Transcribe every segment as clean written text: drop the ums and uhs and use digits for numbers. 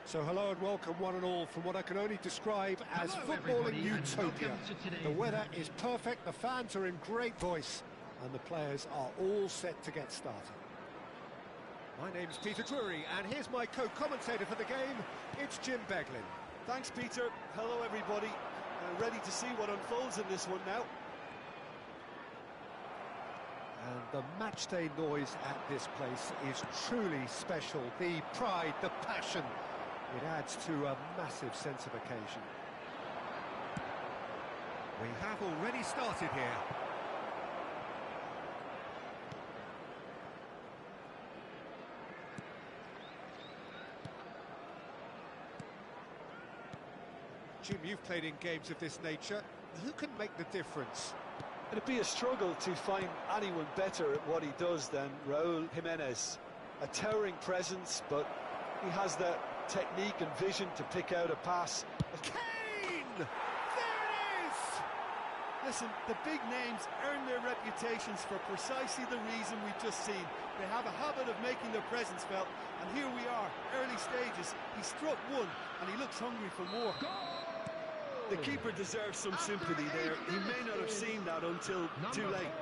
So hello and welcome one and all from what I can only describe as football in utopia. The weather is perfect, the fans are in great voice, and the players are all set to get started. My name's Peter Drury, and here's my co-commentator for the game, it's Jim Beglin. Thanks, Peter. Hello, everybody. Ready to see what unfolds in this one now. And the matchday noise at this place is truly special. The pride, the passion, it adds to a massive sense of occasion. We have already started here. Jim, you've played in games of this nature. Who can make the difference? It'd be a struggle to find anyone better at what he does than Raúl Jiménez. A towering presence, but he has the technique and vision to pick out a pass. Kane! There it is! Listen, the big names earn their reputations for precisely the reason we've just seen. They have a habit of making their presence felt, and here we are, early stages. He struck one, and he looks hungry for more. The keeper deserves some sympathy there. He may not have seen that until too late.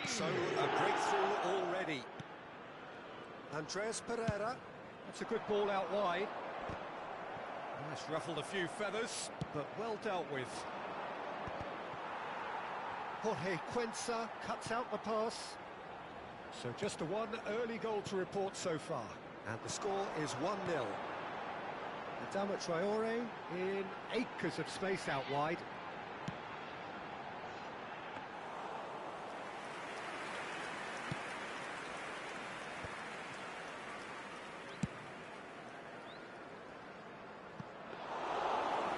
So, a breakthrough already. Andreas Pereira. That's a good ball out wide. That's ruffled a few feathers, but well dealt with. Jorge Cuenca cuts out the pass. So just a one early goal to report so far. And the score is 1-0. Adama Traore in acres of space out wide.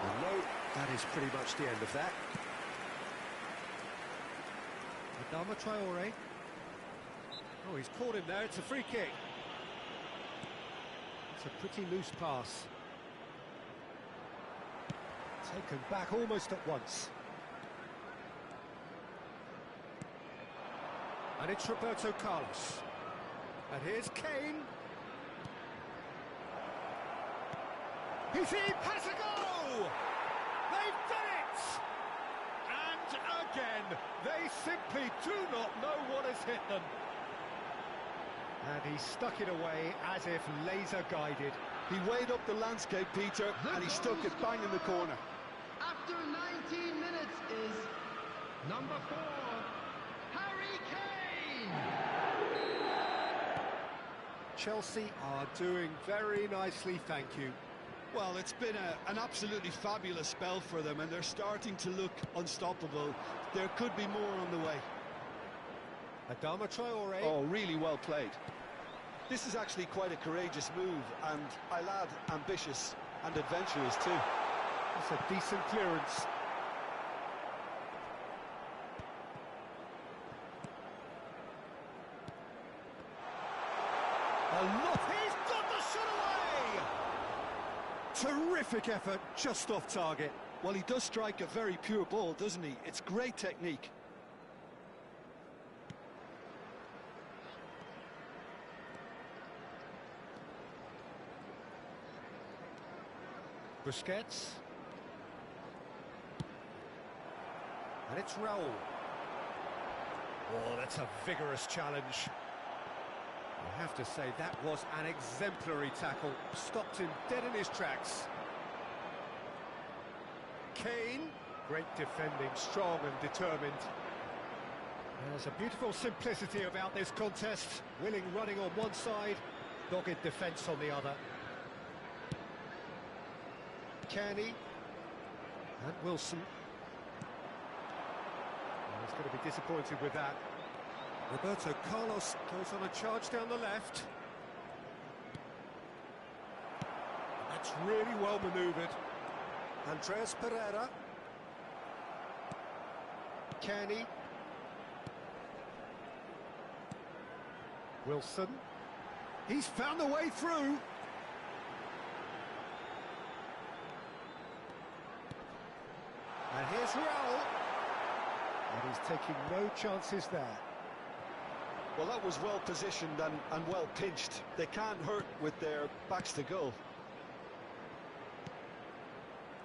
And no, that is pretty much the end of that. Adama Traore. Oh, he's caught him there, it's a free kick. It's a pretty loose pass. Taken back almost at once. And it's Roberto Carlos. And here's Kane. He's in, has a goal! They've done it! And again, they simply do not know what has hit them. And he stuck it away as if laser guided. He weighed up the landscape, Peter, and he stuck it bang in the corner. After 19 minutes is number 4, Harry Kane! Chelsea are doing very nicely, thank you. Well, it's been an absolutely fabulous spell for them, and they're starting to look unstoppable. There could be more on the way. Adama Traore. Oh, really well played. This is actually quite a courageous move, and I'll add ambitious and adventurous too. That's a decent clearance. He's got the shot away! Terrific effort, just off target. Well, he does strike a very pure ball, doesn't he? It's great technique. Busquets. And it's Raúl. Oh, that's a vigorous challenge. I have to say, that was an exemplary tackle. Stopped him dead in his tracks. Kane. Great defending, strong and determined. There's a beautiful simplicity about this contest. Willing running on one side, dogged defence on the other. Kearney and Wilson. Oh, he's going to be disappointed with that. Roberto Carlos goes on a charge down the left. That's really well manoeuvred. Andreas Pereira. Kearney. Wilson. He's found the way through. And here's Raúl. And he's taking no chances there. Well, that was well positioned and well pinched. They can't hurt with their backs to goal.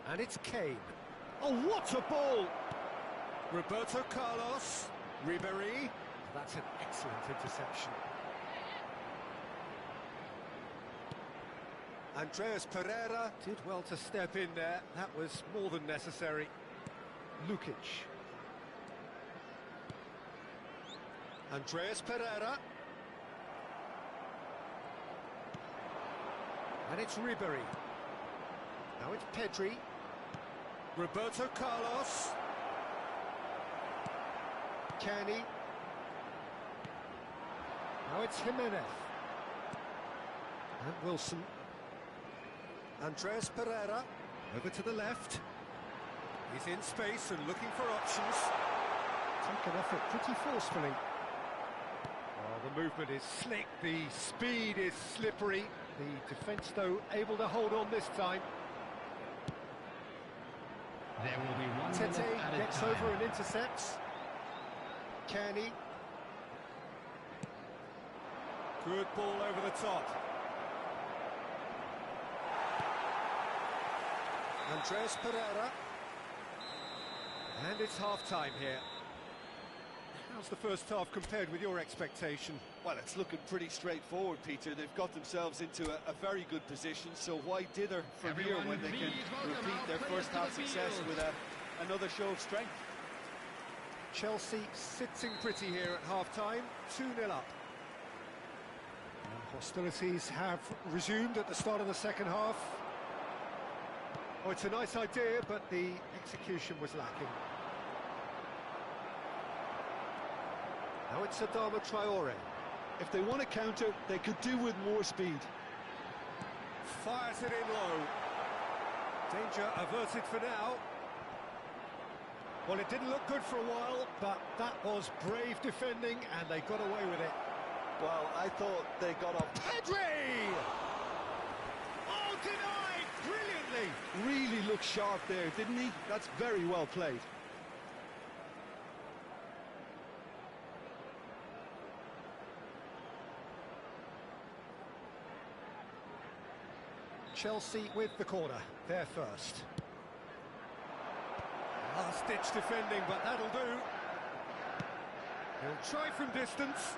And it's Kane. Oh, what a ball! Roberto Carlos. Ribéry. That's an excellent interception. Andreas Pereira did well to step in there. That was more than necessary. Lukic. Andreas Pereira. And it's Ribéry. Now it's Pedri. Roberto Carlos. Kenny. Now it's Jimenez. And Wilson. Andreas Pereira. Over to the left. He's in space and looking for options. Taken off it pretty forcefully. Oh, the movement is slick, the speed is slippery. The defence, though, able to hold on this time. There will be one Tete gets time. over and intercepts. Kenny. Good ball over the top. Andreas Pereira. And it's half-time here. How's the first half compared with your expectation? Well, it's looking pretty straightforward, Peter. They've got themselves into a very good position, so why dither from here when they can repeat their first half success with another show of strength? Chelsea sitting pretty here at half-time, 2-0 up. And hostilities have resumed at the start of the second half. Oh, it's a nice idea, but the execution was lacking. Now it's Adama Traore. If they want to counter, they could do with more speed. Fires it in low. Danger averted for now. Well, it didn't look good for a while, but that was brave defending, and they got away with it. Well, I thought they got off. Pedri! Oh, denied! Brilliantly! Really looked sharp there, didn't he? That's very well played. Chelsea with the corner, they're first. Last-ditch defending, but that'll do. He'll try from distance.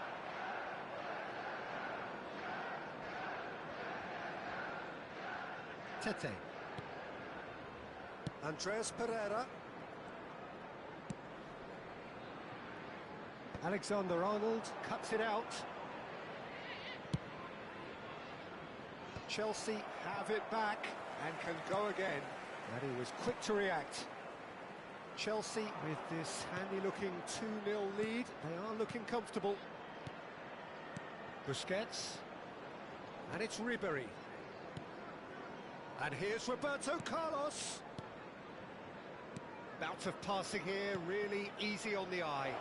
Tete. Andreas Pereira. Alexander-Arnold cuts it out. Chelsea have it back and can go again. And he was quick to react. Chelsea with this handy-looking 2-0 lead. They are looking comfortable. Busquets. And it's Ribéry. And here's Roberto Carlos. Bout of passing here, really easy on the eye.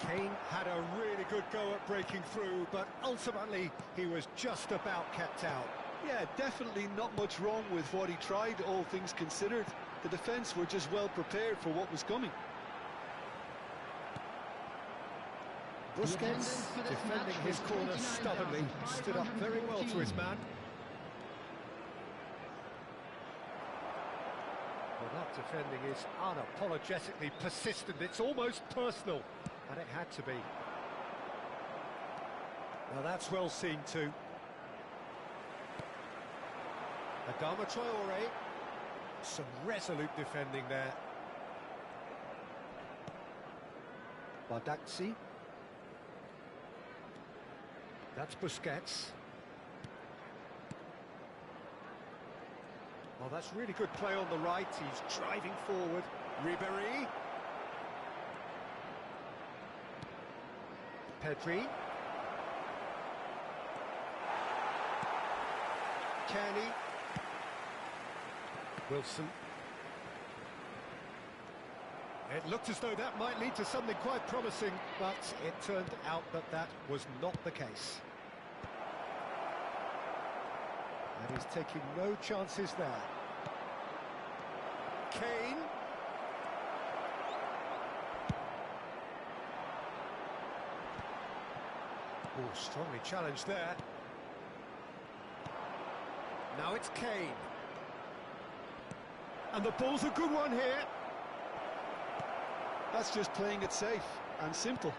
Kane had a really good go at breaking through, but ultimately he was just about kept out. Yeah, definitely not much wrong with what he tried, all things considered. The defence were just well prepared for what was coming. Busquets defending his corner stubbornly, stood up very well to his man. Well, that defending is unapologetically persistent, it's almost personal, and it had to be. Now that's well seen too. Adama Traore, some resolute defending there. Badaxi. That's Busquets. Well, that's really good play on the right. He's driving forward. Ribéry. Pedri. Kenny. Wilson. It looked as though that might lead to something quite promising, but it turned out that that was not the case. And he's taking no chances there. Kane. Oh, strongly challenged there. Now it's Kane. And the ball's a good one here. That's just playing it safe and simple.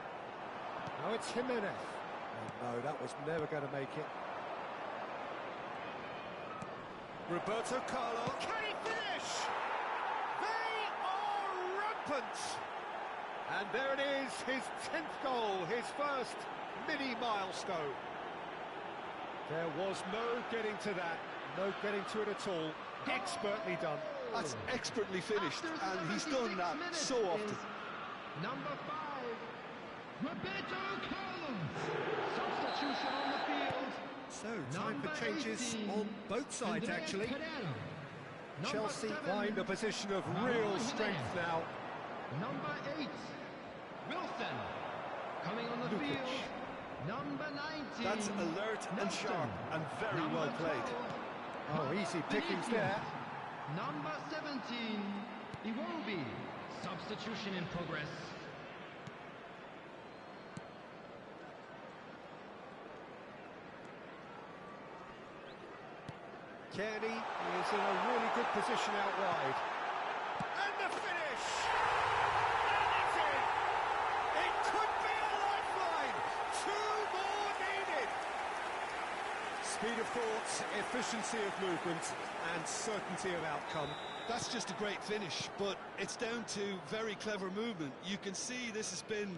Now it's Jimenez. Oh, no, that was never going to make it. Roberto Carlos. Can he finish? They are rampant. And there it is, his 10th goal, his first mini milestone. There was no getting to that, no getting to it at all. Expertly done. That's expertly finished, and he's done that so often. Number 5, Roberto Carlos. Substitution on the field. So, time for changes on both sides, actually. Chelsea find a position of real strength now. Number 8, Wilson. Coming on the field. Number 19. That's alert and sharp and very well played. Oh, easy pickings there. Number 17, Iwobi. Substitution in progress. Kearney is in a really good position out wide. And the finish! And it's in! It could be a lifeline! 2 more needed! Speed of thought, efficiency of movement, and certainty of outcome. That's just a great finish, but it's down to very clever movement. You can see this has been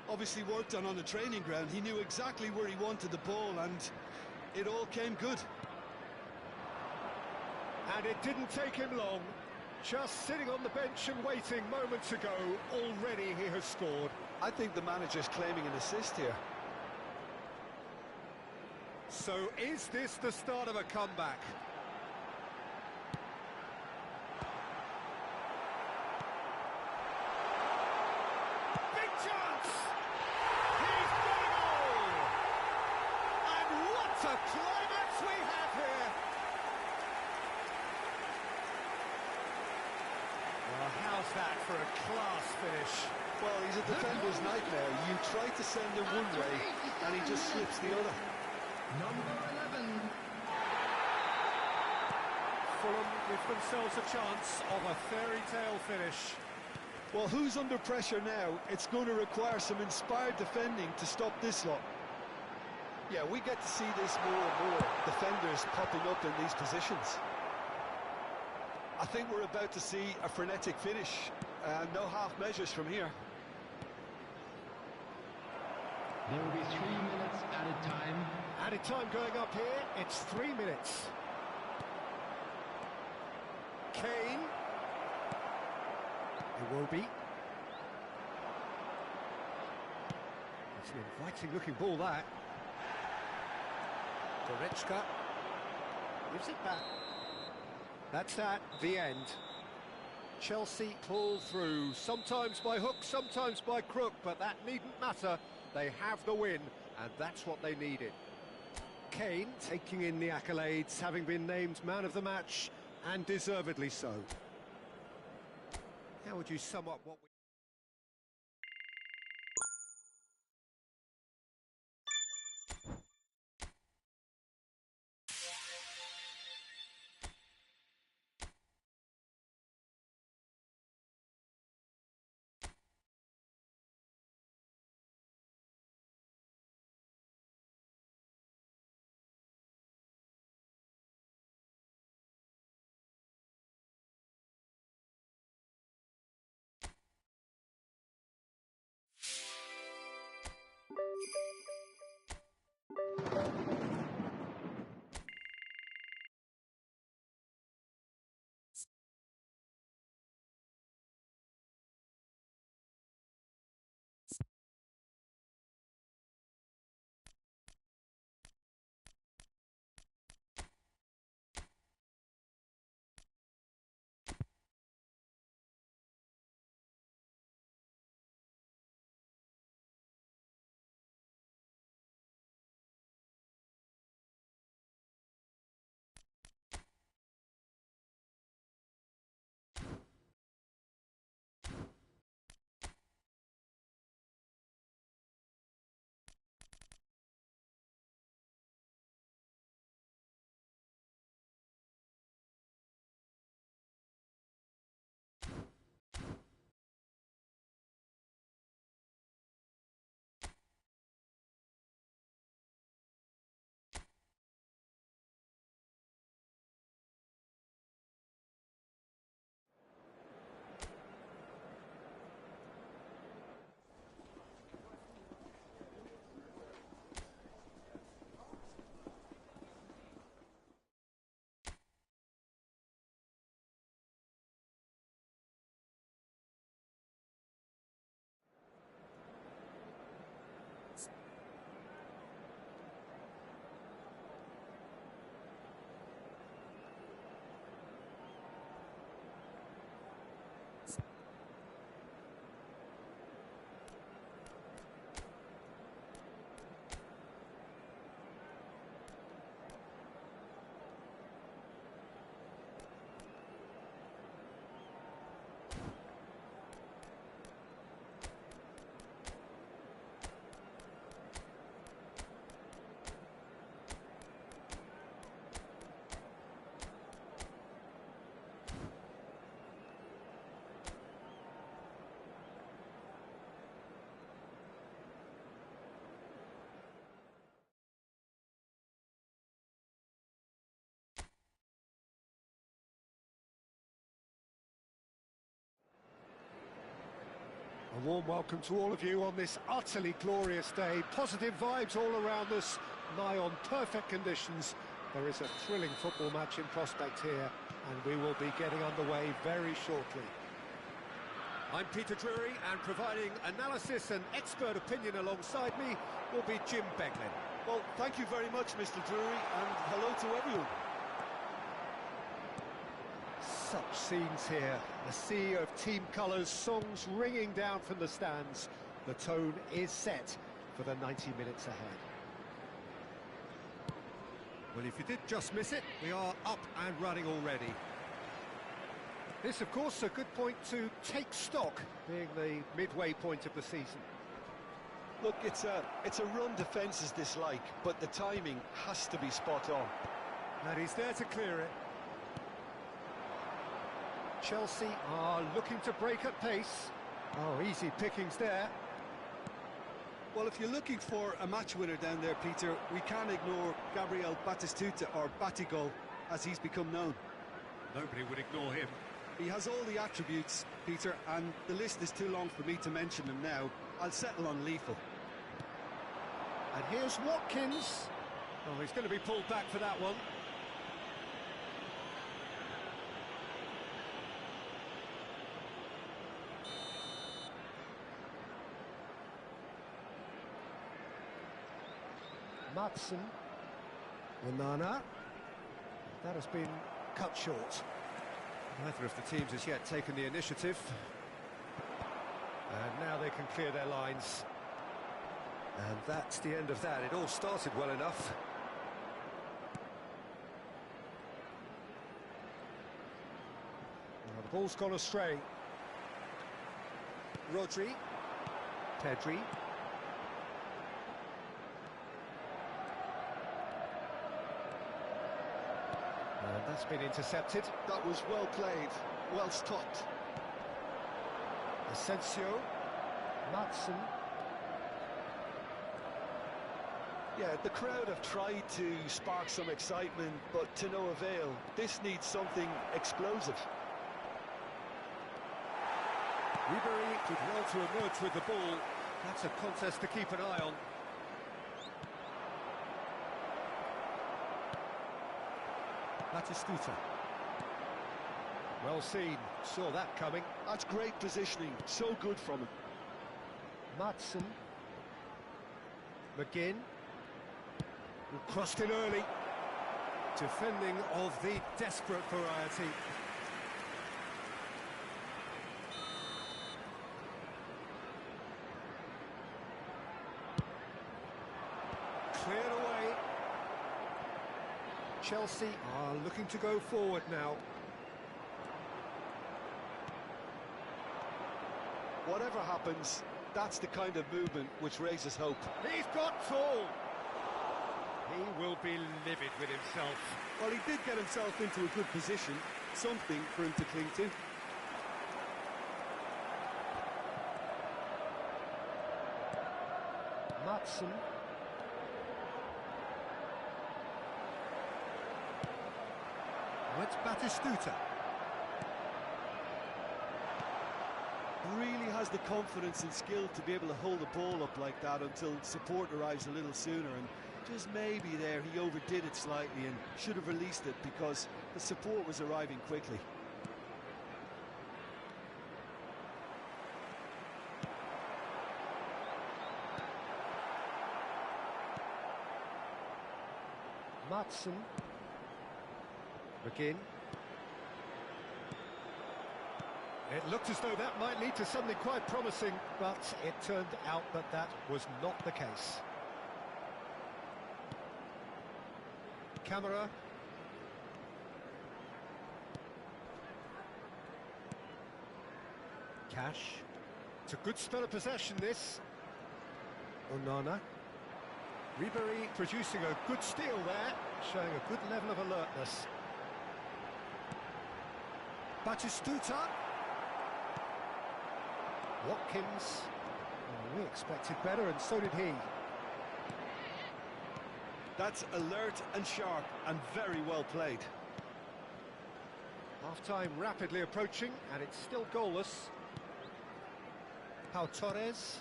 obviously worked on the training ground. He knew exactly where he wanted the ball, and it all came good. And it didn't take him long. Just sitting on the bench and waiting moments ago, already he has scored. I think the manager's claiming an assist here. So is this the start of a comeback? Big chance! He's got a goal! And what a climax we have here! Well, how's that for a class finish? Well, he's a defender's nightmare. You try to send him one way, and he just slips the other. Number 11. Fulham give themselves a chance of a fairy tale finish. Well, who's under pressure now? It's going to require some inspired defending to stop this lot. Yeah, we get to see this more and more, defenders popping up in these positions. I think we're about to see a frenetic finish, and no half measures from here. There will be 3 minutes added time. Added time going up here, it's 3 minutes. Kane. Iwobi. It's an inviting looking ball, that. Goretzka gives it back. That's that, the end. Chelsea pull through, sometimes by hook, sometimes by crook, but that needn't matter. They have the win, and that's what they needed. Kane taking in the accolades, having been named man of the match, and deservedly so. How would you sum up what we... A warm welcome to all of you on this utterly glorious day. Positive vibes all around us, nigh on perfect conditions. There is a thrilling football match in prospect here, and we will be getting underway very shortly. I'm Peter Drury, and providing analysis and expert opinion alongside me will be Jim Beglin. Well, thank you very much, Mr. Drury, and hello to everyone. Such scenes here, a sea of team colours, songs ringing down from the stands. The tone is set for the 90 minutes ahead. Well, if you did just miss it, we are up and running already. This, of course, a good point to take stock, being the midway point of the season. Look, it's a run defence is dislike, but the timing has to be spot on. And he's there to clear it. Chelsea are looking to break at pace. Oh, easy pickings there. Well, if you're looking for a match winner down there, Peter, we can't ignore Gabriel Batistuta, or Batigol, as he's become known. Nobody would ignore him. He has all the attributes, Peter, and the list is too long for me to mention them now. I'll settle on lethal. And here's Watkins. Oh, he's going to be pulled back for that one. Matson. Onana. That has been cut short. Neither of the teams has yet taken the initiative. And now they can clear their lines. And that's the end of that. It all started well enough. Now the ball's gone astray. Rodri. Pedri. And that's been intercepted. That was well played, well stopped. Asensio. Matson. Yeah, the crowd have tried to spark some excitement, but to no avail. This needs something explosive. Ribery did well to emerge with the ball. That's a contest to keep an eye on. Batistuta. Well seen, saw that coming. That's great positioning, so good from him. Matson. McGinn. Who crossed in early. Defending of the desperate variety. Cleared away. Chelsea are looking to go forward now. Whatever happens, that's the kind of movement which raises hope. He's got tall. He will be livid with himself. Well, he did get himself into a good position, something for him to cling to. Matson. It's Batistuta. Really has the confidence and skill to be able to hold the ball up like that until support arrives a little sooner, and just maybe there he overdid it slightly and should have released it because the support was arriving quickly. Matson. McGinn. It looked as though that might lead to something quite promising, but it turned out that that was not the case. Camera. Cash. It's a good spell of possession, this. Onana. Ribery producing a good steal there, showing a good level of alertness. Batistuta. Watkins. Oh, we expected better, and so did he. That's alert and sharp and very well played. Half-time rapidly approaching, and it's still goalless. Pau Torres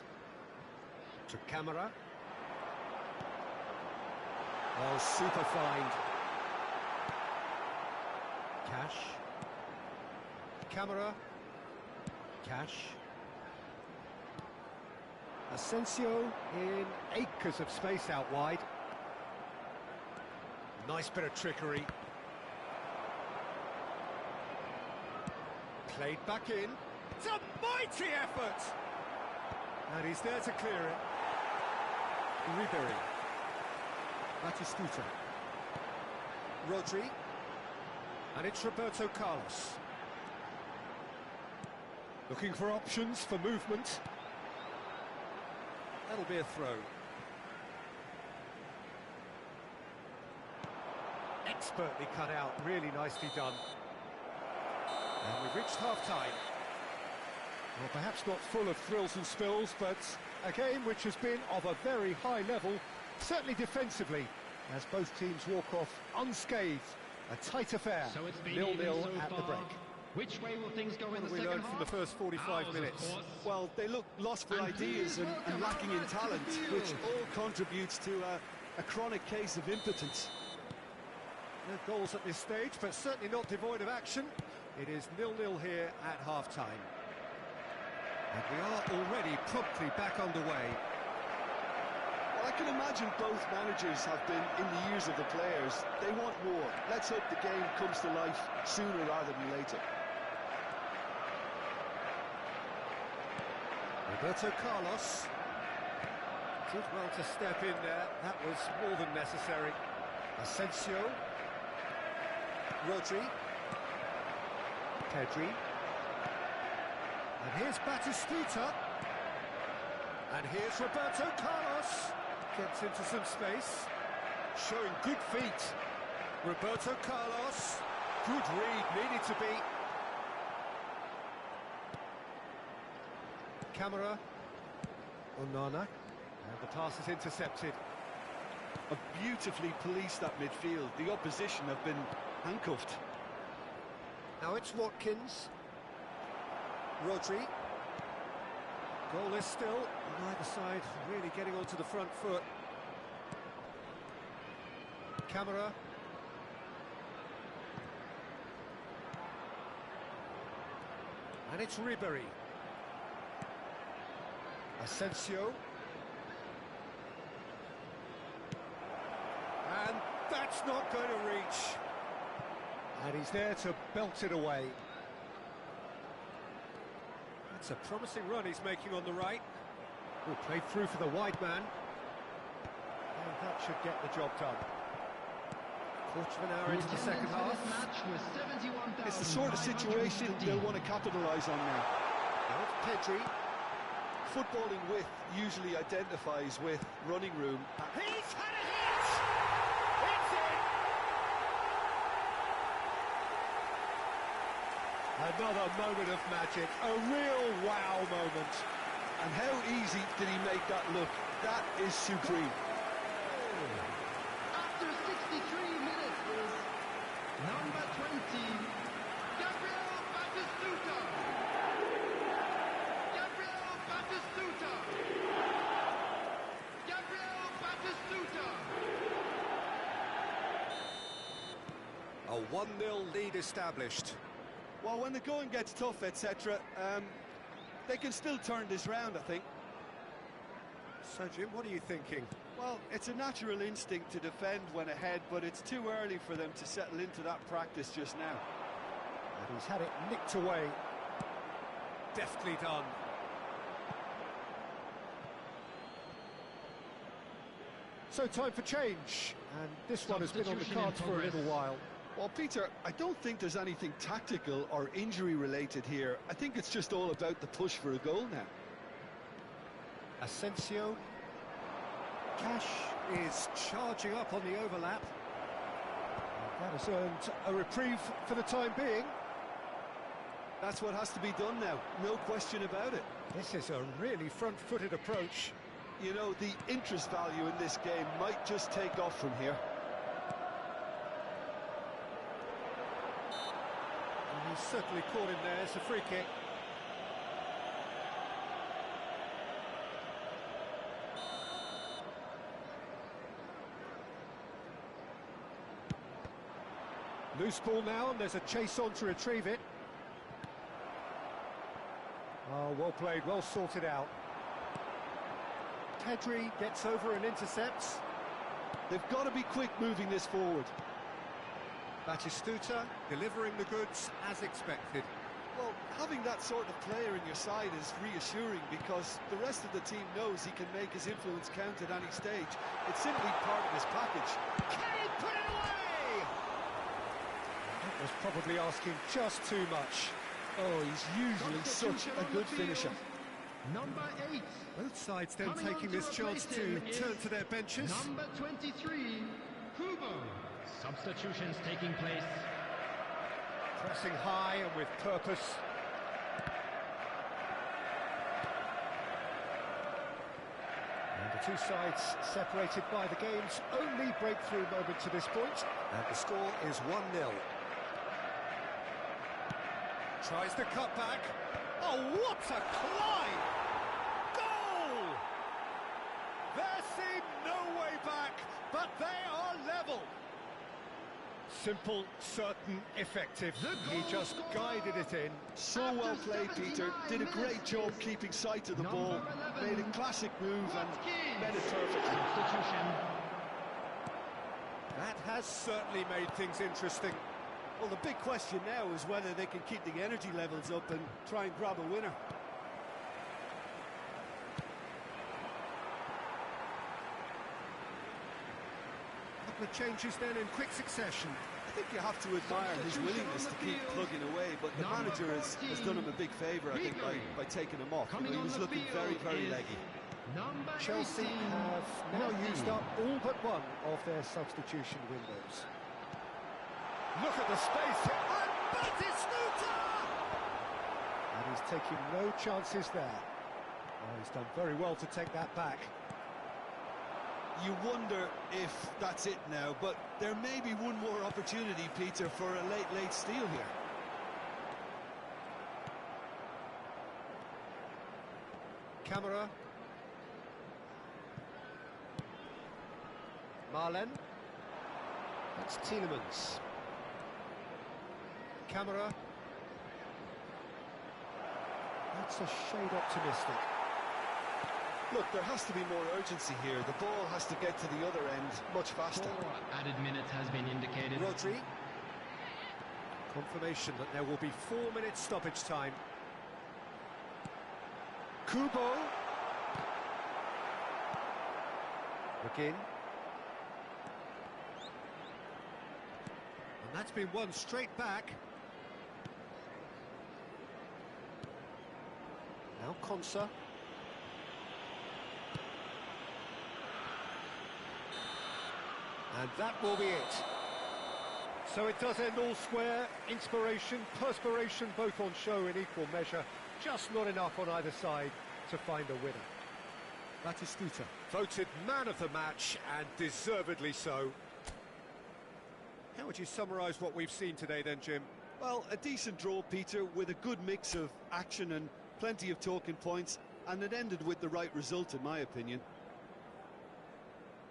to Camera. Oh, super find. Cash. Camera. Cash. Asensio in acres of space out wide. Nice bit of trickery. Played back in. It's a mighty effort! And he's there to clear it. Ribery. Batistuta. Rodri. And it's Roberto Carlos. Looking for options for movement. That'll be a throw. Expertly cut out, really nicely done. And we've reached half-time. Well, perhaps not full of thrills and spills, but a game which has been of a very high level, certainly defensively, as both teams walk off unscathed. A tight affair, So it's been 0-0 even so at the far. break. Which way will things go in the We second learned half? from the first 45 Ours, of minutes. course. Well, they look lost for And ideas please and welcome lacking our in man to the talent, field. which all contributes to a chronic case of impotence. No goals at this stage, but certainly not devoid of action. It is 0-0 here at half-time. And we are already promptly back underway. Well, I can imagine both managers have been in the ears of the players. They want more. Let's hope the game comes to life sooner rather than later. Roberto Carlos did well to step in there. That was more than necessary. Asensio. Rodri. Pedri. And here's Batistuta. And here's Roberto Carlos. Gets into some space. Showing good feet. Roberto Carlos. Good read, needed to be. Camera. Onana. And the pass is intercepted. Have beautifully policed that midfield. The opposition have been handcuffed. Now it's Watkins. Rodri. Goalless still. On either side, really getting onto the front foot. Camera. And it's Ribery. Asensio. And that's not going to reach. And he's there to belt it away. That's a promising run he's making on the right. Will play through for the wide man. And that should get the job done. Quarter of an hour into the second half. It's the sort of situation that they'll want to capitalise on now. Now it's Pedri. Footballing width usually identifies with running room. He's had a hit! It's in! Another moment of magic, a real wow moment. And how easy did he make that look? That is supreme. After 63 minutes is number 20, Gabriel Batistuta. Gabriel Batistuta. Gabriel Batistuta. A 1-0 lead established. Well, when the going gets tough, etc., they can still turn this round, I think. So, Jim, what are you thinking? Well, it's a natural instinct to defend when ahead, but it's too early for them to settle into that practice just now. And he's had it nicked away. Deftly done. So, time for change. And this one has been on the Substitution in cards for a little progress. while. Well, Peter, I don't think there's anything tactical or injury-related here. I think it's just all about the push for a goal now. Asensio. Cash is charging up on the overlap. And that has earned a reprieve for the time being. That's what has to be done now, no question about it. This is a really front-footed approach. You know, the interest value in this game might just take off from here. And he's certainly caught him there. It's a free kick. Loose ball now, and there's a chase on to retrieve it. Oh, well played, well sorted out. Pedri gets over and intercepts. They've got to be quick moving this forward. Batistuta delivering the goods as expected. Well, having that sort of player in your side is reassuring because the rest of the team knows he can make his influence count at any stage. It's simply part of his package. Can he put it away? That was probably asking just too much. Oh, he's usually such a good finisher. Number 8. Both sides then Coming taking on to this chance replace to him turn is to their benches. Number 23, Kubo. Substitutions taking place. Pressing high and with purpose. And the two sides separated by the game's only breakthrough moment to this point. And the score is 1-0. Tries the cut back. Oh, what a climb! Goal! There seemed no way back, but they are level. Simple, certain, effective. He just guided it in. So well played, Peter. Did a great job keeping sight of the ball. Made a classic move and met it perfectly. Substitution. That has certainly made things interesting. Well, the big question now is whether they can keep the energy levels up and try and grab a winner. Couple of changes then in quick succession. I think you have to admire his willingness to keep plugging away, but the manager has done him a big favour, I think, by taking him off. You know, he was looking very, very leggy. Chelsea have now used up all but one of their substitution windows. Look at the space here, and Batistuta! And he's taking no chances there. Oh, he's done very well to take that back. You wonder if that's it now, but there may be one more opportunity, Peter, for a late steal here. Camera. Marlen. That's Tielemans. Camera. That's a shade optimistic. Look, there has to be more urgency here. The ball has to get to the other end much faster. 4 added minutes has been indicated. Rodri. Confirmation that there will be 4 minutes stoppage time. Kubo. McGinn. And that's been won straight back. Now Konsa. And that will be it. So it does end all square. Inspiration, perspiration, both on show in equal measure. Just not enough on either side to find a winner. Batistuta, voted man of the match, and deservedly so. How would you summarise what we've seen today then, Jim? Well, a decent draw, Peter, with a good mix of action and plenty of talking points, and it ended with the right result, in my opinion.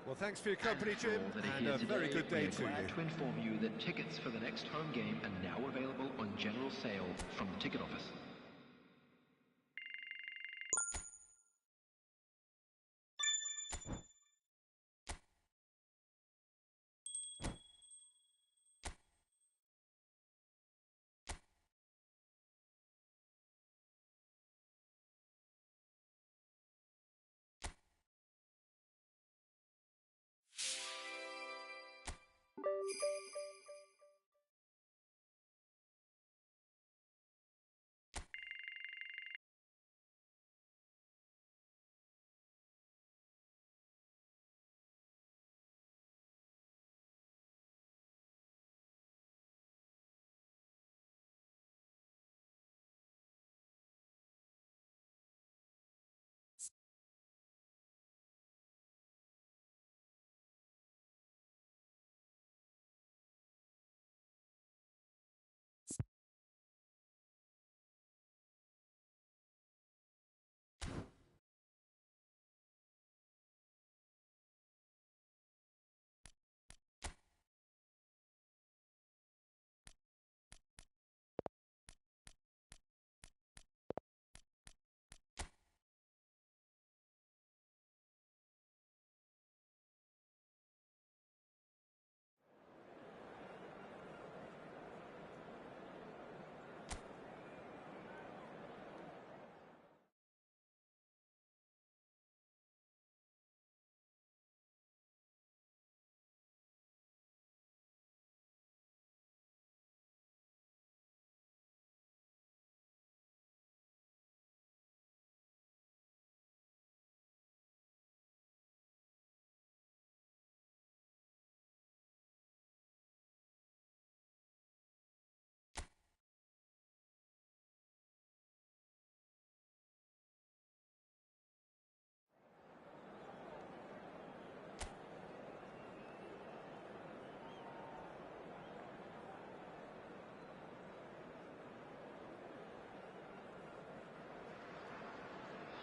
Well, thanks for your company, Jim, and a very good day to you. We're glad to inform you that tickets for the next home game are now available on general sale from the ticket office.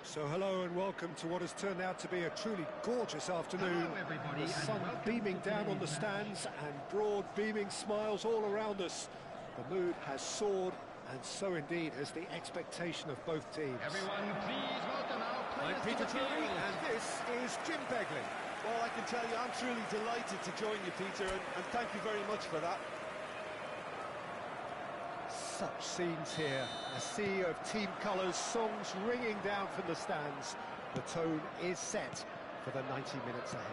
So hello and welcome to what has turned out to be a truly gorgeous afternoon. Hello everybody, The sun and welcome beaming to down on the today's stands and broad beaming smiles all around us. The mood has soared, and so indeed has the expectation of both teams. Everyone, please welcome our players I'm Peter to the Drury, field. and this is Jim Begley. Well, I can tell you, I'm truly delighted to join you, Peter, and thank you very much for that. Such scenes here, a sea of team colours, songs ringing down from the stands. The tone is set for the 90 minutes ahead.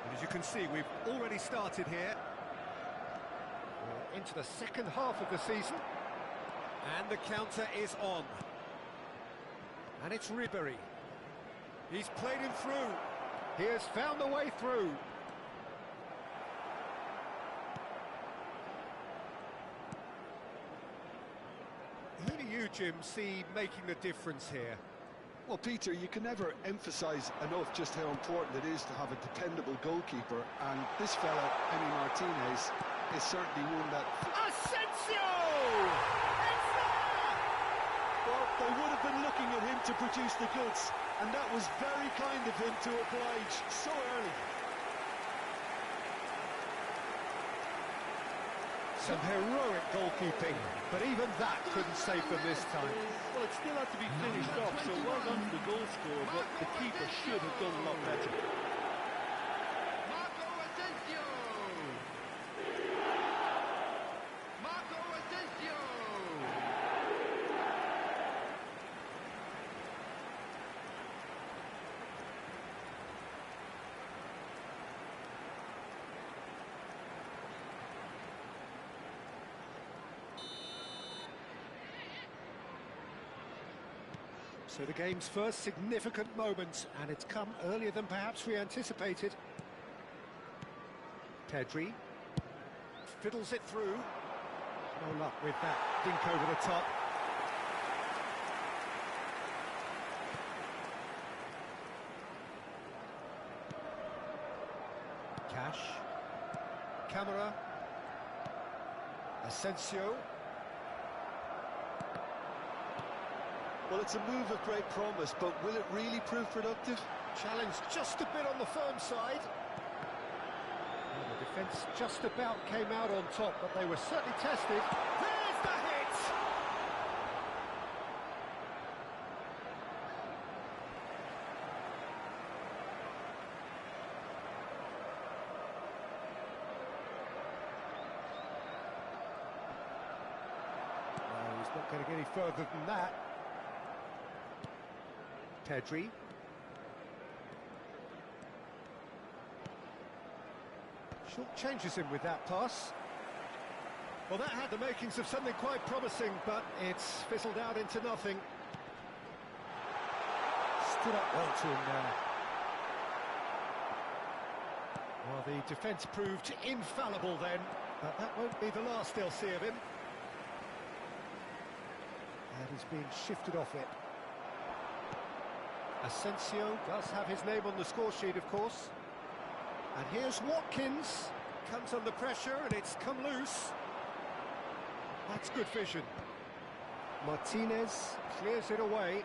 And as you can see, we've already started here. We're into the second half of the season, and the counter is on. And it's Ribery. He's played him through. He has found the way through. Who do you, Jim, see making the difference here? Well, Peter, you can never emphasise enough just how important it is to have a dependable goalkeeper, and this fella, Emi Martinez, is certainly one that... Asensio! It's there! Well, they would have been looking at him to produce the goods, and that was very kind of him to oblige so early. Some heroic goalkeeping, but even that couldn't save them this time. Well, it still had to be finished off, so well done to the goal scorer, but the keeper should have done a lot better. Marco Asensio! Marco Asensio! So the game's first significant moment, and it's come earlier than perhaps we anticipated. Pedri fiddles it through. No luck with that dink over the top. Cash. Camera. Asensio. Well, it's a move of great promise, but will it really prove productive? Challenged just a bit on the firm side. Well, the defence just about came out on top, but they were certainly tested. There's the hit! No, he's not getting any further than that. Pedri. Short changes him with that pass. Well, that had the makings of something quite promising, but it's fizzled out into nothing. Stood up well to him there. Well, the defence proved infallible then, but that won't be the last they'll see of him. And he's being shifted off it. Asensio does have his name on the score sheet, of course. And here's Watkins. Comes under pressure and it's come loose. That's good vision. Martinez clears it away.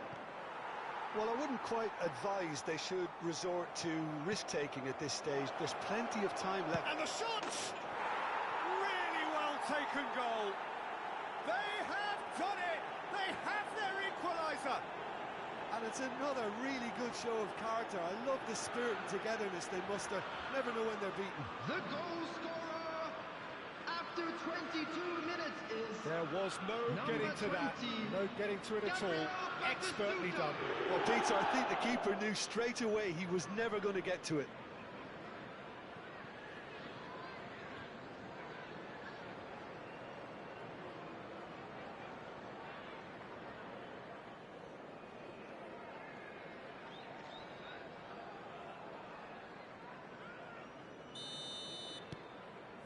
Well, I wouldn't quite advise they should resort to risk-taking at this stage. There's plenty of time left. And the shot! Really well taken goal. They have done it! They have their equaliser! And it's another really good show of character. I love the spirit and togetherness they muster. Never know when they're beaten. The goal scorer after 22 minutes is... There was no Number getting to that. 20. No getting to it at all. Expertly done. Well, Peter, I think the keeper knew straight away he was never going to get to it.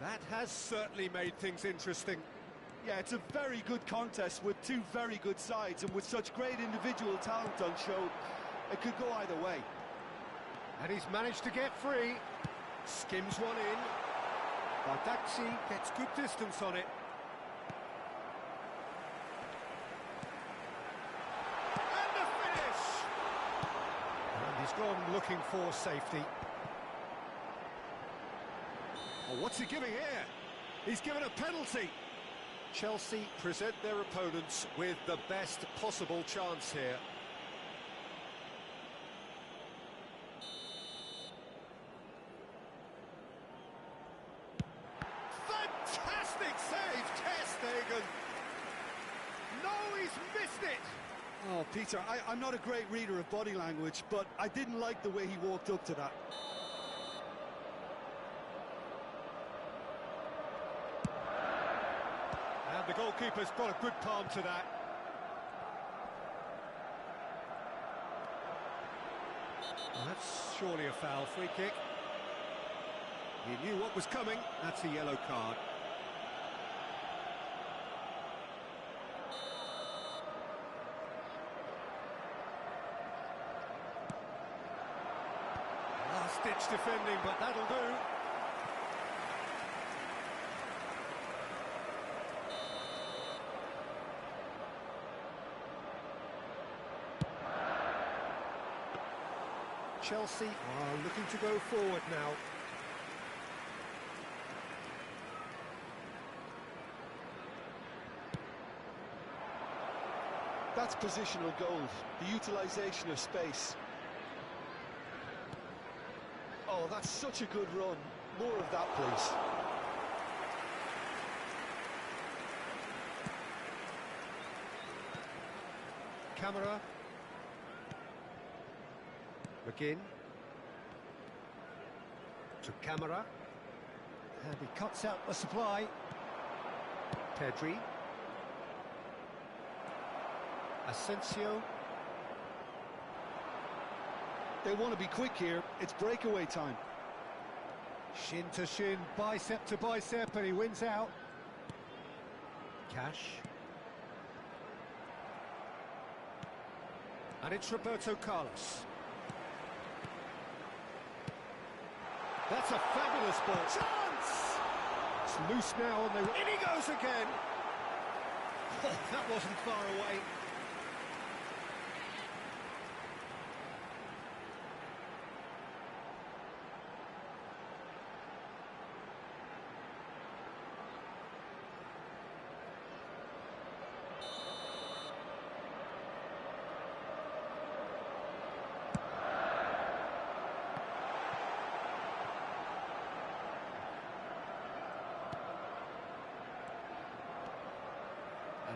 That has certainly made things interesting. Yeah, it's a very good contest with two very good sides, and with such great individual talent on show, it could go either way. And he's managed to get free. Skims one in. Bardakci gets good distance on it. looking for safety. Oh, what's he giving here? He's given a penalty. Chelsea present their opponents with the best possible chance here. Fantastic save, Ter Stegen. No, he's missed it. Oh, Peter, I'm not a great reader of body language, but I didn't like the way he walked up to that. And the goalkeeper's got a good palm to that. Well, that's surely a foul. Free kick. He knew what was coming. That's a yellow card. Last-ditch defending, but that'll do. Chelsea are looking to go forward now. That's positional gold, the utilisation of space. Oh, that's such a good run. More of that, please. Camera. McGinn. To Camera. And he cuts out the supply. Pedri. Asensio. They want to be quick here. It's breakaway time. Shin to shin, bicep to bicep, and he wins out. Cash. And it's Roberto Carlos. That's a fabulous ball. Chance! It's loose now, and in he goes again. Oh, that wasn't far away.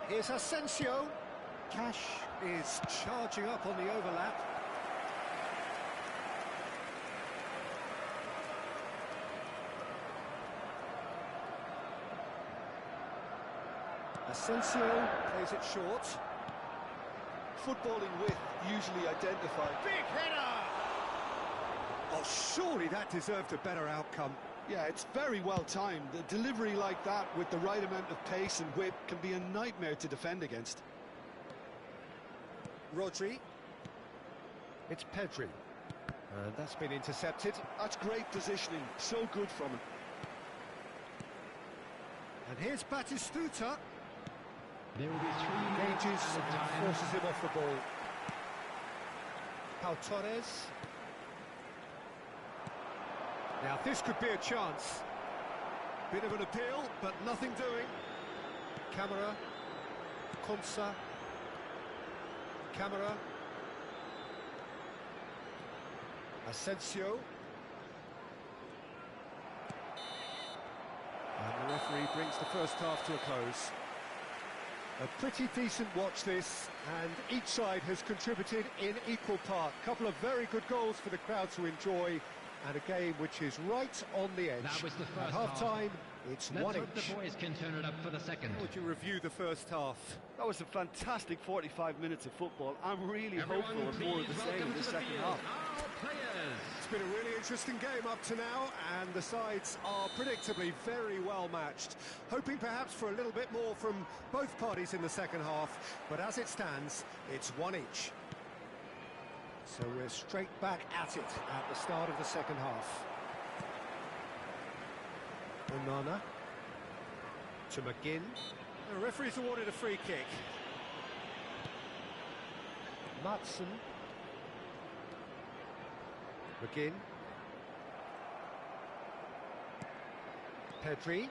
Here's Asensio. Cash is charging up on the overlap. Asensio plays it short. Footballing width usually identified. Big header! Oh, surely that deserved a better outcome. Yeah, it's very well timed. A delivery like that with the right amount of pace and whip can be a nightmare to defend against. Rodri. It's Pedri. And that's been intercepted. That's great positioning. So good from him. And here's Batistuta. There will be 3 Engages minutes and at a time. forces him off the ball. Pau Torres. Now this could be a chance. Bit of an appeal, but nothing doing. Camera. Konsa. Camera. Asensio. And the referee brings the first half to a close. A pretty decent watch this, and each side has contributed in equal part. Couple of very good goals for the crowd to enjoy, and a game which is right on the edge. That was the At first half. half-time, it's Let's 1 hope each. the boys can turn it up for the second. How would you review the first half? That was a fantastic 45 minutes of football. I'm really Everyone, hopeful of more of please the same welcome in this to the second field half. our players. It's been a really interesting game up to now, and the sides are predictably very well matched. Hoping perhaps for a little bit more from both parties in the second half, but as it stands, it's 1 each. So we're straight back at it at the start of the second half. Onana to McGinn. The referee's awarded a free kick. Matson. McGinn. Pedri.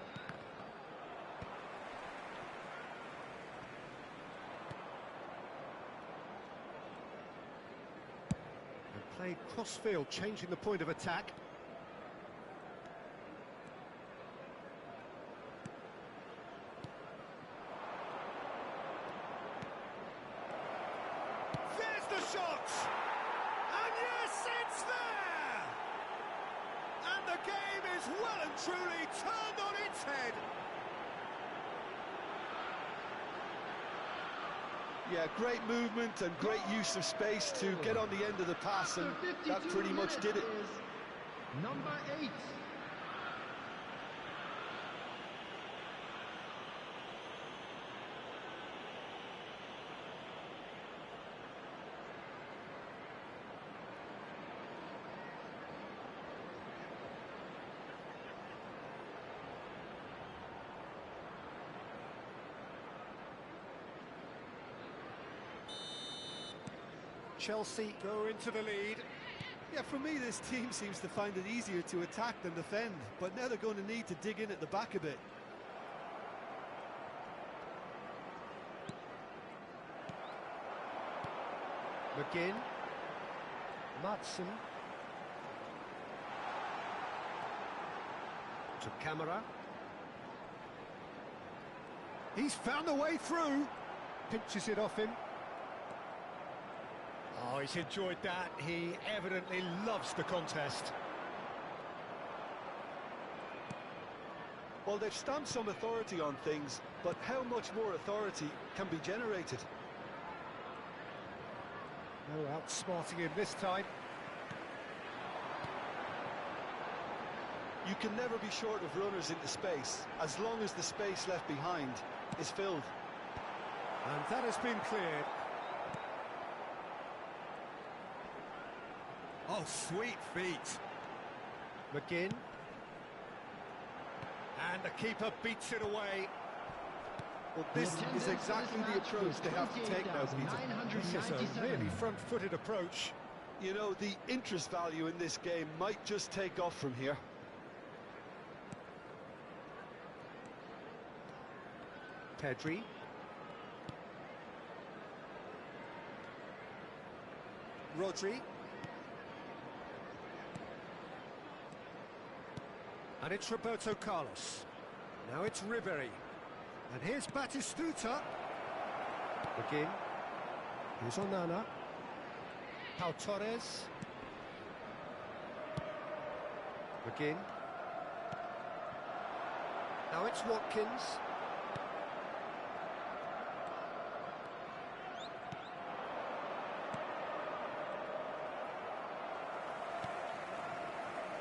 And played cross-field, changing the point of attack. There's the shot! And yes, it's there! And the game is well and truly turned on its head. Yeah, great movement and great use of space to get on the end of the pass, and that pretty much did it. Number 8. Chelsea go into the lead. Yeah, for me, this team seems to find it easier to attack than defend, but now they're going to need to dig in at the back a bit. McGinn. Matson. To Camera. He's found a way through. Pinches it off him. Oh, he's enjoyed that. He evidently loves the contest. Well, they've stamped some authority on things, but how much more authority can be generated? No outsmarting him this time. You can never be short of runners into space, as long as the space left behind is filled. And that has been cleared. Oh, sweet feet. McGinn. And the keeper beats it away. Well, this is exactly the approach they have to take now, Peter. This is a really front-footed approach. You know, the interest value in this game might just take off from here. Pedri. Rodri. And it's Roberto Carlos. Now it's Ribery. And here's Batistuta. McGinn. Here's Onana. Pau Torres. McGinn. Now it's Watkins.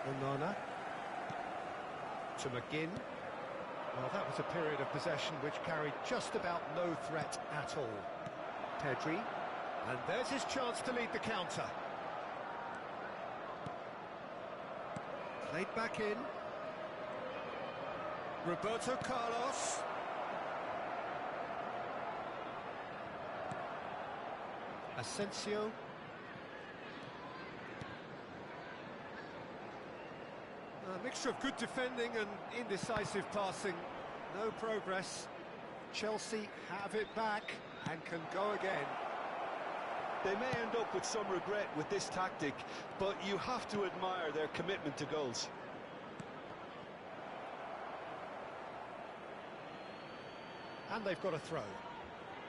Onana. To McGinn. Well, that was a period of possession which carried just about no threat at all. Pedri. And there's his chance to lead the counter. Played back in. Roberto Carlos. Asensio. A mixture of good defending and indecisive passing. No progress. Chelsea have it back and can go again. They may end up with some regret with this tactic, but you have to admire their commitment to goals. And they've got a throw.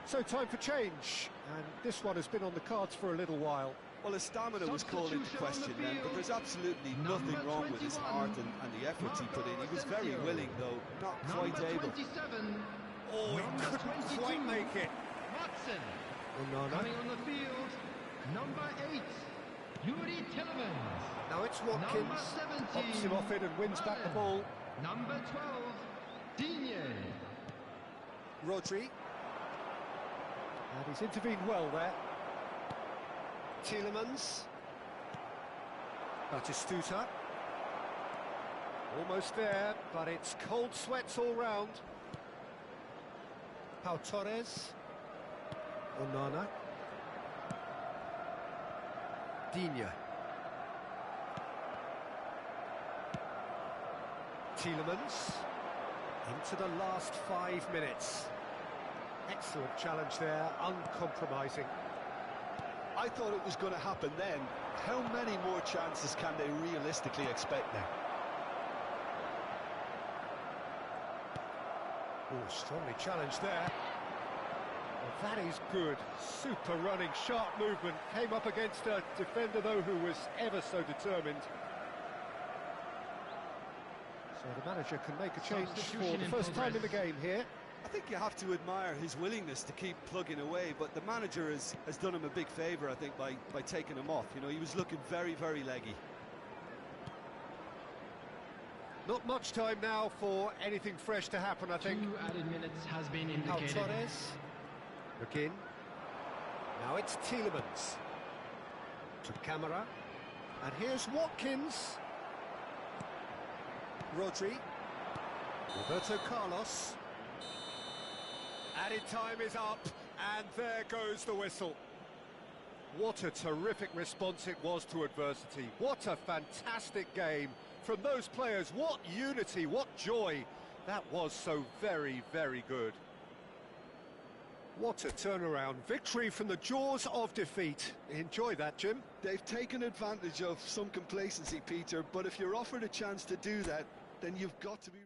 So time for change, and this one has been on the cards for a little while. Well, his stamina was called into question then, but there's absolutely nothing wrong with his heart and the efforts he put in. He was very willing, though, not quite able. Oh, he couldn't quite make it. Watson. Onana. Coming on the field, number 8, Yuri Tillemans. Now it's Watkins. Number 17, Pops him off it and wins back the ball. Number 12, Digne. Rodri. And he's intervened well there. Tillemans. Batistuta. Almost there, but it's cold sweats all round. Pau Torres. Onana. Digne. Tielemans. Into the last 5 minutes. Excellent challenge there, uncompromising. I thought it was going to happen then. How many more chances can they realistically expect now? Oh, strongly challenged there. Well, that is good. Super running, sharp movement. Came up against a defender, though, who was ever so determined. So the manager can make a change for the first time in the game here. I think you have to admire his willingness to keep plugging away, but the manager has done him a big favour, I think, by taking him off. You know, he was looking very, very leggy. Not much time now for anything fresh to happen, I think. 2 added minutes has been indicated. Torres. Look in. Now it's Tielemans. To Camara. And here's Watkins. Rodri. Roberto Carlos. Added time is up, and there goes the whistle. What a terrific response it was to adversity. What a fantastic game from those players. What unity, what joy. That was so very, very good. What a turnaround. Victory from the jaws of defeat. Enjoy that, Jim. They've taken advantage of some complacency, Peter, but if you're offered a chance to do that, then you've got to be...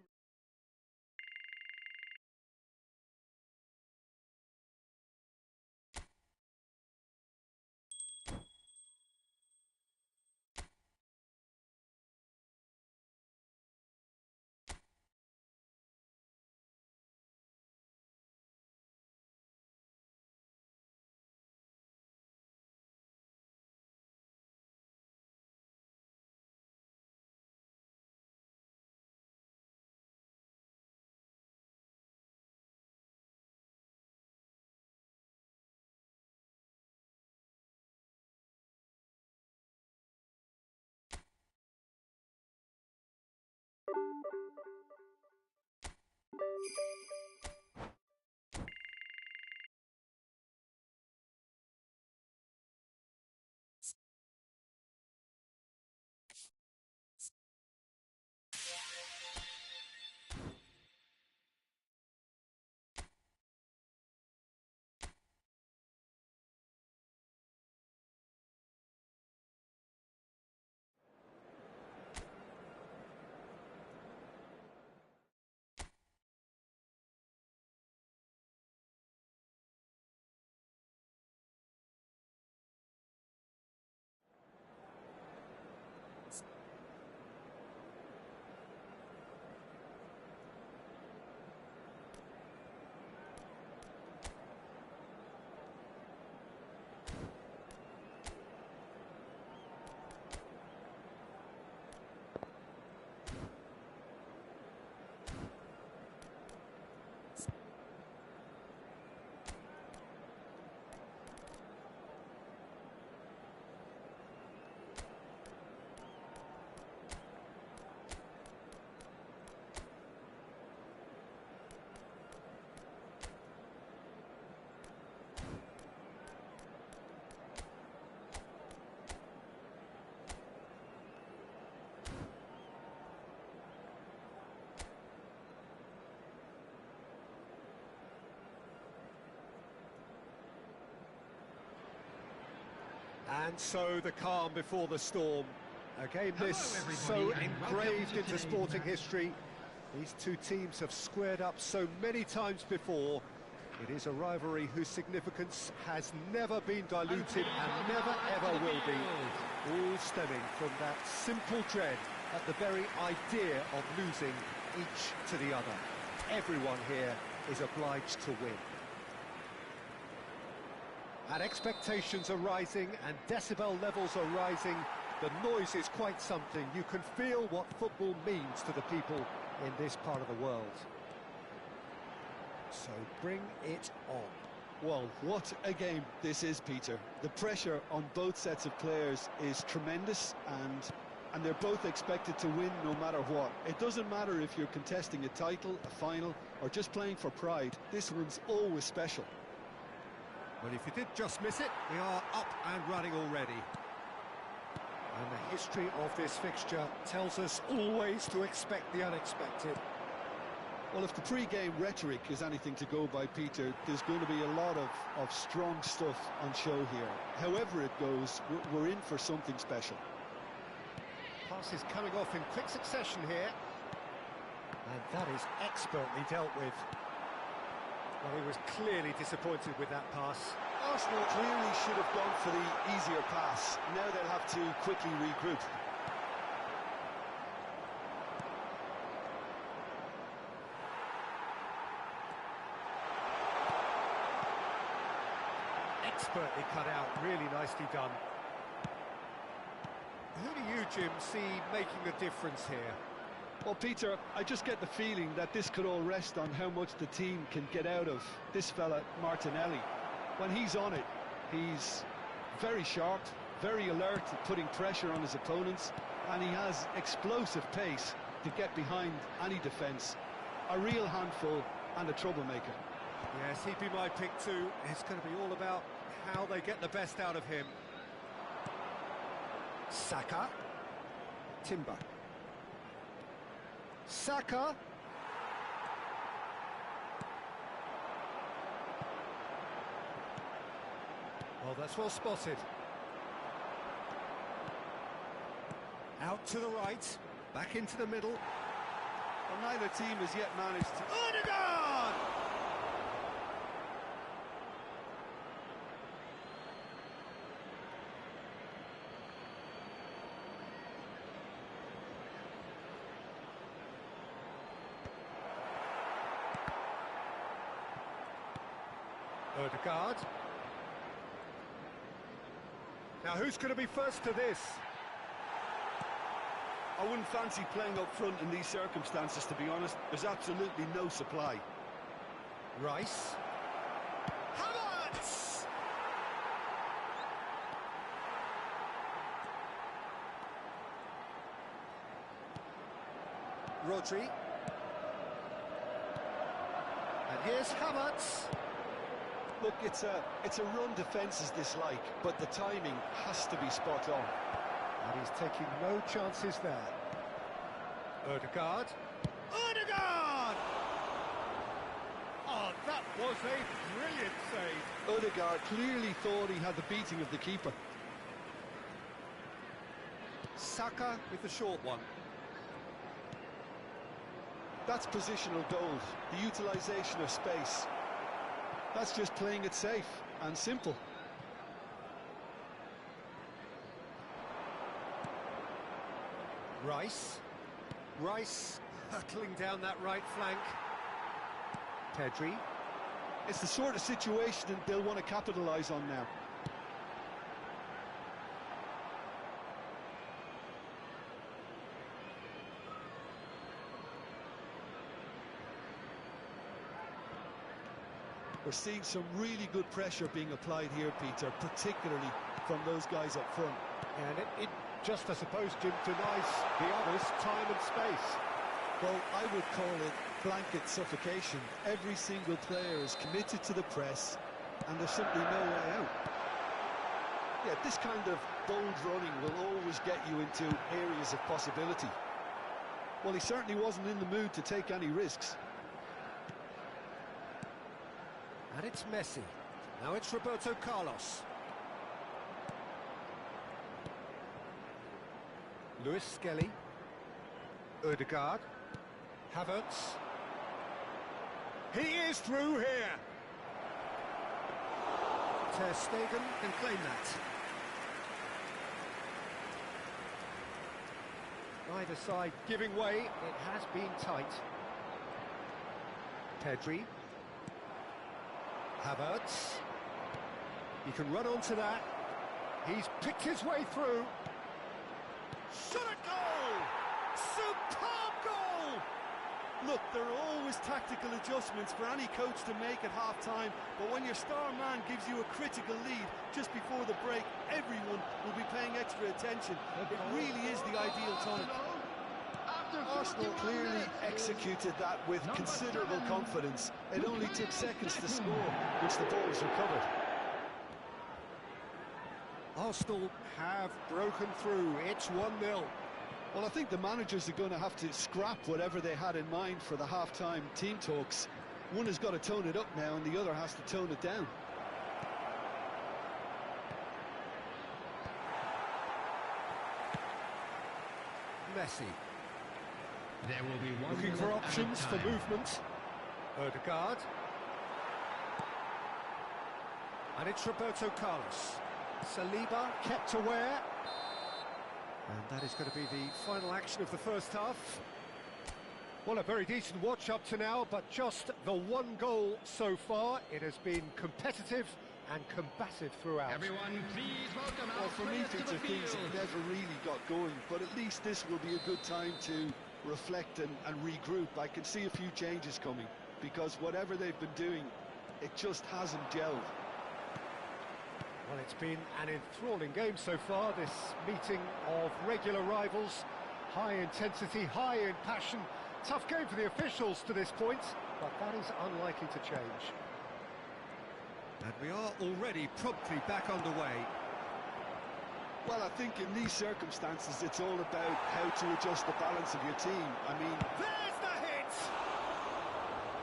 And so the calm before the storm. A game this so engraved into sporting history. These two teams have squared up so many times before. It is a rivalry whose significance has never been diluted and never ever will be. All stemming from that simple dread at the very idea of losing each to the other. Everyone here is obliged to win. And expectations are rising and decibel levels are rising. The noise is quite something. You can feel what football means to the people in this part of the world. So bring it on. Well, what a game this is, Peter. The pressure on both sets of players is tremendous, and they're both expected to win no matter what. It doesn't matter if you're contesting a title, a final, or just playing for pride. This one's always special. Well, if you did just miss it, we are up and running already. And the history of this fixture tells us always to expect the unexpected. Well, if the pre-game rhetoric is anything to go by, Peter, there's going to be a lot of strong stuff on show here. However it goes, we're in for something special. Pass is coming off in quick succession here. And that is expertly dealt with. Well, he was clearly disappointed with that pass. Arsenal clearly should have gone for the easier pass. Now they'll have to quickly regroup. Expertly cut out, really nicely done. Who do you, Jim, see making a difference here? Well, Peter, I just get the feeling that this could all rest on how much the team can get out of this fella, Martinelli. When he's on it, he's very sharp, very alert at putting pressure on his opponents, and he has explosive pace to get behind any defence. A real handful and a troublemaker. Yes, he'd be my pick too. It's going to be all about how they get the best out of him. Saka. Timber. Saka. Well, that's well spotted. Out to the right, back into the middle. Well, neither team has yet managed to... Odegaard! Odegaard. Now who's going to be first to this? I wouldn't fancy playing up front in these circumstances, to be honest. There's absolutely no supply. Rice. Havertz! Rodri. And here's Havertz. Look, it's a run defence dislike, but the timing has to be spot on. And he's taking no chances there. Odegaard. Odegaard! Oh, that was a brilliant save. Odegaard clearly thought he had the beating of the keeper. Saka with the short one. That's positional gold, the utilisation of space. That's just playing it safe and simple. Rice. Rice hurtling down that right flank. Pedri. It's the sort of situation they'll want to capitalise on now. We're seeing some really good pressure being applied here, Peter, particularly from those guys up front. And it just, I suppose, Jim, denies the others time and space. Well, I would call it blanket suffocation. Every single player is committed to the press, and there's simply no way out. Yeah, this kind of bold running will always get you into areas of possibility. Well, he certainly wasn't in the mood to take any risks. And it's Messi. Now it's Roberto Carlos. Lewis Skelly. Odegaard. Havertz. He is through here. Ter Stegen can claim that. Neither side giving way. It has been tight. Pedri. Havertz. He can run onto that. He's picked his way through. Shot a goal! Superb goal! Look, there are always tactical adjustments for any coach to make at half-time, but when your star man gives you a critical lead just before the break, everyone will be paying extra attention. It really is the ideal time. Arsenal clearly executed that with considerable confidence. It only took seconds to score, which the ball was recovered. Arsenal have broken through. It's 1-0. Well, I think the managers are going to have to scrap whatever they had in mind for the half-time team talks. One has got to tone it up now and the other has to tone it down. Messi. There will be one Looking for options for movement. Odegaard. And it's Roberto Carlos. Saliba kept aware. And that is going to be the final action of the first half. Well, a very decent watch up to now, but just the one goal so far. It has been competitive and combative throughout. Everyone, please welcome Well, our for me, players to Peter, the things field. never really got going, but at least this will be a good time to reflect and regroup. I can see a few changes coming, because whatever they've been doing, it just hasn't gelled. Well, it's been an enthralling game so far, this meeting of regular rivals. High intensity, high in passion. Tough game for the officials to this point, but that is unlikely to change. And we are already promptly back underway. Well, I think in these circumstances, it's all about how to adjust the balance of your team. I mean, There's the hit!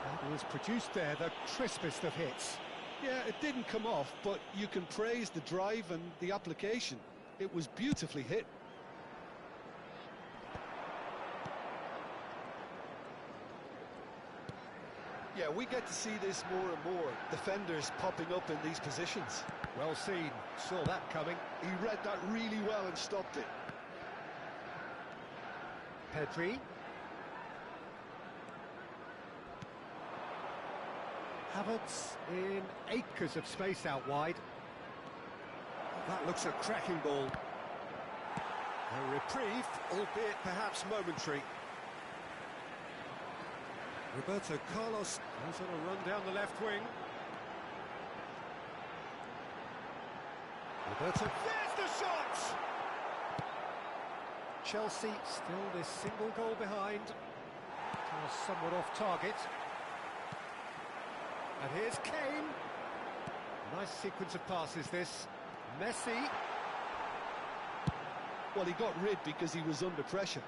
That was produced there, the crispest of hits. yeah, it didn't come off, but you can praise the drive and the application. It was beautifully hit. Yeah, we get to see this more and more. Defenders popping up in these positions. Well seen, saw that coming. He read that really well and stopped it. Pedri. Havertz in acres of space out wide. That looks a cracking ball. A reprieve, albeit perhaps momentary. Roberto Carlos goes on a run down the left wing. Roberto, there's the shot! Chelsea still this single goal behind. Somewhat off target. And here's Kane. Nice sequence of passes this. Messi. Well, he got rid because he was under pressure.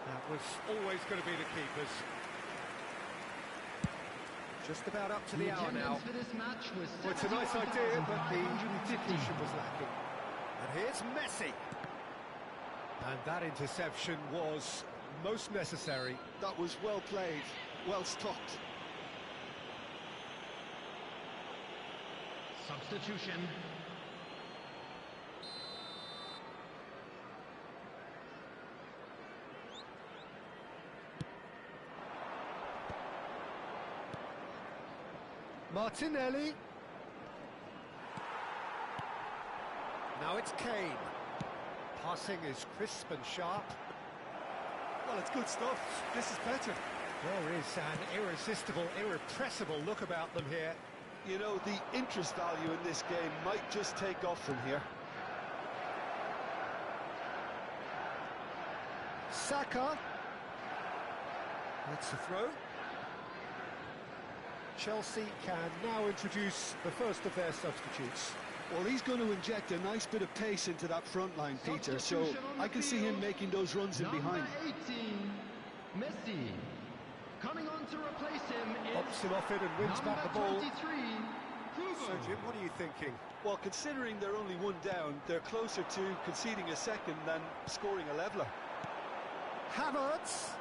That was always going to be the keepers. Just about up to the hour now. For this match was Well, it's a nice idea, but the execution was lacking. And here's Messi. And that interception was most necessary. That was well played, well stopped. Substitution. Martinelli. Now it's Kane. Passing is crisp and sharp. Well, it's good stuff. This is better. There is an irresistible, irrepressible look about them here. You know, the interest value in this game might just take off from here. Saka. That's the throw. Chelsea can now introduce the first of their substitutes. Well, he's going to inject a nice bit of pace into that front line, Peter, so I can see him making those runs in behind. Number 18, Messi. Coming on to replace him is Pops him off it and wins back the ball. 23, So, Jim, what are you thinking? Well, considering they're only one down, they're closer to conceding a second than scoring a leveller. Havertz.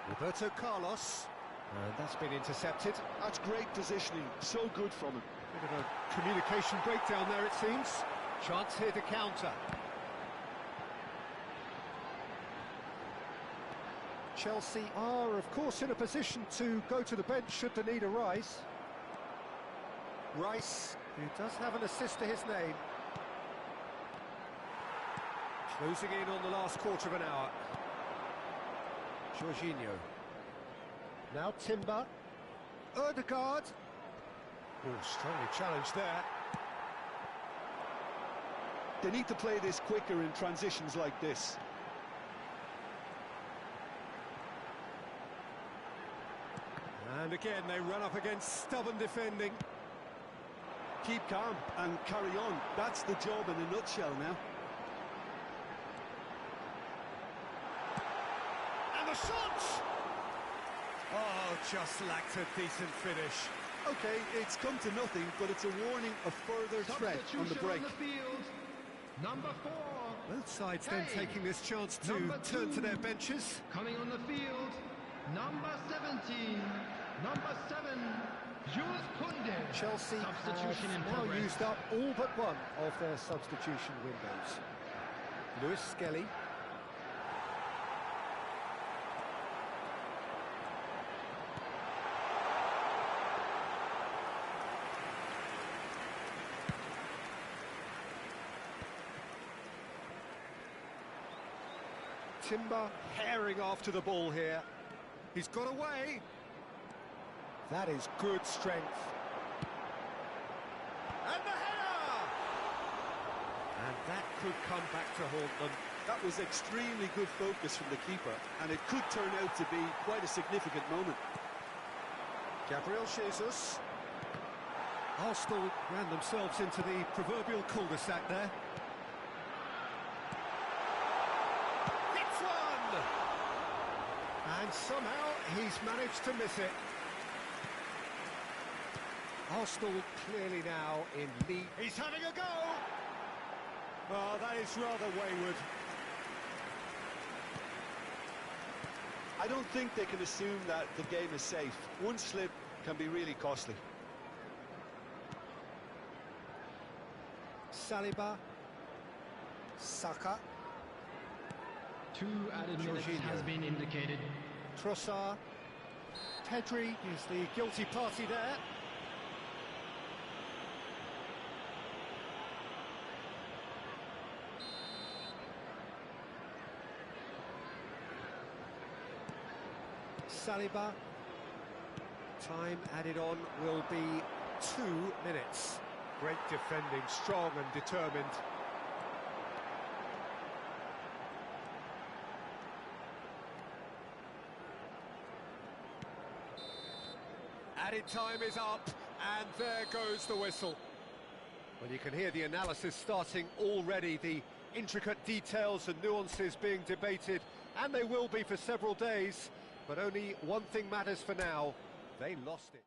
Roberto Carlos. And that's been intercepted. That's great positioning, so good from him. Bit of a communication breakdown there, it seems. Chance here to counter. Chelsea are, of course, in a position to go to the bench should the need arise. Rice, who does have an assist to his name. Closing in on the last quarter of an hour. Jorginho. Now Timber. Odegaard. Oh, strongly challenged there. They need to play this quicker in transitions like this. And again, they run up against stubborn defending. Keep calm and carry on. That's the job in a nutshell now. And the shot! Oh, just lacked a decent finish. Okay, it's come to nothing, but it's a warning of further threat on the break. On the field, number 4. Both sides then taking this chance to Number turn 2. to their benches. Coming on the field, number 17, number 7, Jules Koundé. Chelsea Substitution in have now progress. used up all but one of their substitution windows. Lewis Skelly. Timber herring after the ball here. He's got away. That is good strength. And the header! And that could come back to haunt them. That was extremely good focus from the keeper, and it could turn out to be quite a significant moment. Gabriel Jesus. Arsenal ran themselves into the proverbial cul-de-sac there. Hits one! And somehow he's managed to miss it. Arsenal clearly now in lead. He's having a go! Oh, that is rather wayward. I don't think they can assume that the game is safe. One slip can be really costly. Saliba. Saka. 2 added minutes Jorginho. has been indicated. Trossard. Pedri is the guilty party there. Saliba. Time added on will be 2 minutes. Great defending, strong and determined. Added time is up, and there goes the whistle. Well, you can hear the analysis starting already, the intricate details and nuances being debated, and they will be for several days. But only one thing matters for now: they lost it.